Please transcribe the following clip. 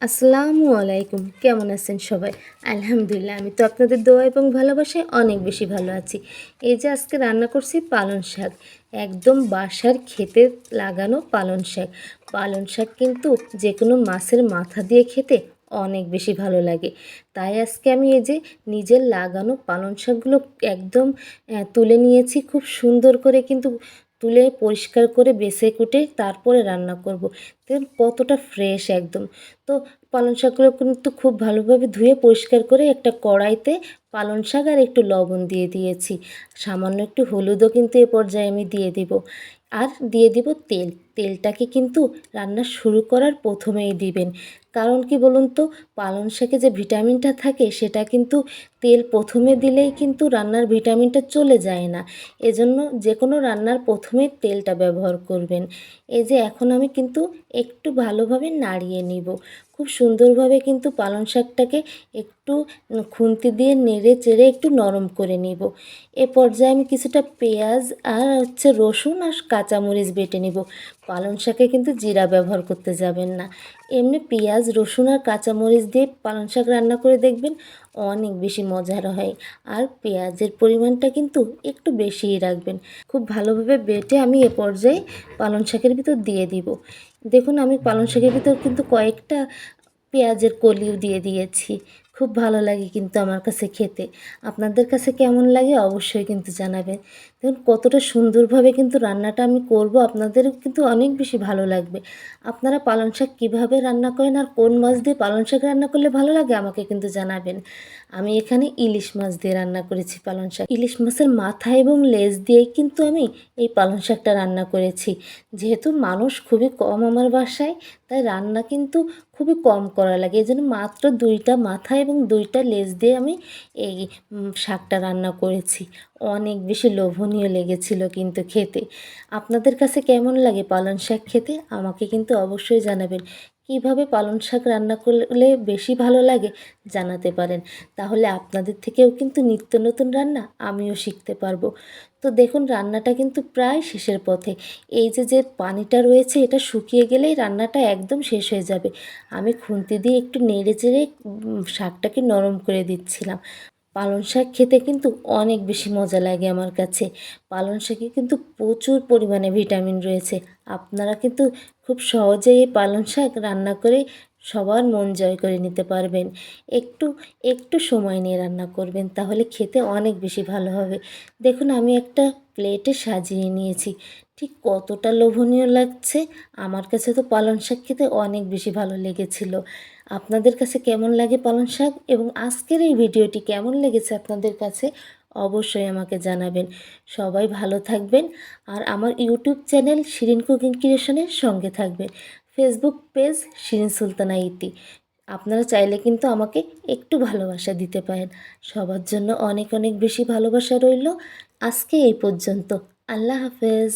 আসসালামু আলাইকুম। কেমন আছেন সবাই? আলহামদুলিল্লাহ, আমি তো আপনাদের দোয়া এবং ভালোবাসায় অনেক বেশি ভালো আছি। এই যে আজকে রান্না করছি পালং শাক, একদম বাসার ক্ষেতে লাগানো পালং শাক। পালং শাক কিন্তু যে কোনো মাছের মাথা দিয়ে খেতে অনেক বেশি ভালো লাগে। তাই আজকে আমি এই যে নিজের লাগানো পালং শাকগুলো একদম তুলে নিয়েছি, খুব সুন্দর করে কিন্তু তুলে পরিষ্কার করে বেছে কুটে তারপরে রান্না করব। দেখুন কতটা ফ্রেশ একদম। তো পালং শাকগুলো কিন্তু খুব ভালোভাবে ধুয়ে পরিষ্কার করে একটা কড়াইতে পালং শাক আর একটু লবণ দিয়ে দিয়েছি। সামান্য একটু হলুদও কিন্তু এ পর্যায়ে আমি দিয়ে দিব। আর দিয়ে দিব তেল। তেলটাকে কিন্তু রান্না শুরু করার প্রথমেই দিবেন। কারণ কি বলুন তো, পালং শাকে যে ভিটামিনটা থাকে সেটা কিন্তু তেল প্রথমে দিলেই কিন্তু রান্নার ভিটামিনটা চলে যায় না। এজন্য যে কোনো রান্নার প্রথমেই তেলটা ব্যবহার করবেন। এই যে এখন আমি কিন্তু একটু ভালোভাবে নাড়িয়ে নিব। খুব সুন্দরভাবে কিন্তু পালং শাকটাকে একটু খুন্তি দিয়ে নেড়ে চেড়ে একটু নরম করে নিব। এ পর্যায়ে আমি কিছুটা পেঁয়াজ আর রসুন আর কাঁচামরিচ বেটে নিব। পালং শাকে কিন্তু জিরা ব্যবহার করতে যাবেন না। এমনি পেঁয়াজ রসুন আর কাঁচামরিচ দিয়ে পালং শাক রান্না করে দেখবেন, অনেক বেশি মজার হয়। আর পেঁয়াজের পরিমাণটা কিন্তু একটু বেশিই রাখবেন। খুব ভালোভাবে বেটে আমি এ পর্যায়ে পালং শাকের ভিতর দিয়ে দিব। দেখুন আমি পালং শাকের ভিতর কিন্তু কয়েকটা পেঁয়াজের কলিও দিয়ে দিয়েছি। খুব ভালো লাগে কিন্তু আমার কাছে খেতে। আপনাদের কাছে কেমন লাগে অবশ্যই কিন্তু জানাবেন। দেখুন কতটা সুন্দরভাবে কিন্তু রান্নাটা আমি করব, আপনাদেরও কিন্তু অনেক বেশি ভালো লাগবে। আপনারা পালং শাক কীভাবে রান্না করেন আর কোন মাছ দিয়ে পালং শাক রান্না করলে ভালো লাগে আমাকে কিন্তু জানাবেন। আমি এখানে ইলিশ মাছ দিয়ে রান্না করেছি পালং শাক। ইলিশ মাছের মাথা এবং লেজ দিয়েই কিন্তু আমি এই পালং শাকটা রান্না করেছি। যেহেতু মানুষ খুবই কম আমার বাসায়, তাই রান্না কিন্তু খুবই কম করা লাগে। এই জন্য মাত্র 2টা মাথা এবং 2টা লেজ দিয়ে আমি এই শাকটা রান্না করেছি। অনেক বেশি লোভনীয় লেগেছিল কিন্তু খেতে। আপনাদের কাছে কেমন লাগে পালং শাক খেতে আমাকে কিন্তু অবশ্যই জানাবেন। কিভাবে পালং শাক রান্না করলে বেশি ভালো লাগে জানাতে পারেন। তাহলে আপনাদের থেকেও কিন্তু নিত্য নতুন রান্না আমিও শিখতে পারবো। তো দেখুন রান্নাটা কিন্তু প্রায় শেষের পথে। এই যে পানিটা রয়েছে এটা শুকিয়ে গেলেই রান্নাটা একদম শেষ হয়ে যাবে। আমি খুন্তি দিয়ে একটু নেড়ে চেড়ে শাকটাকে নরম করে দিচ্ছিলাম। পালং শাক খেতে কিন্তু অনেক বেশি মজা লাগে আমার কাছে। পালং শাকে কিন্তু প্রচুর পরিমাণে ভিটামিন রয়েছে। আপনারা কিন্তু খুব সহজেই এই পালং শাক রান্না করে সবার মন জয় করে নিতে পারবেন। একটু একটু সময় নিয়ে রান্না করবেন, তাহলে খেতে অনেক বেশি ভালো হবে। দেখুন আমি একটা প্লেটে সাজিয়ে নিয়েছি। ঠিক কতটা লোভনীয় লাগছে। আমার কাছে তো পালং শাক খেতে অনেক বেশি ভালো লেগেছিল। আপনাদের কাছে কেমন লাগে পালং শাক এবং আজকের এই ভিডিওটি কেমন লেগেছে আপনাদের কাছে অবশ্যই আমাকে জানাবেন। সবাই ভালো থাকবেন আর আমার ইউটিউব চ্যানেল শিরিন কুকিং ক্রিয়েশনের সঙ্গে থাকবেন। ফেসবুক পেজ শিরিন সুলতানা ইতি। আপনারা চাইলে কিন্তু আমাকে একটু ভালোবাসা দিতে পারেন। সবার জন্য অনেক অনেক বেশি ভালোবাসা রইল। আজকে এই পর্যন্ত। আল্লাহ হাফেজ।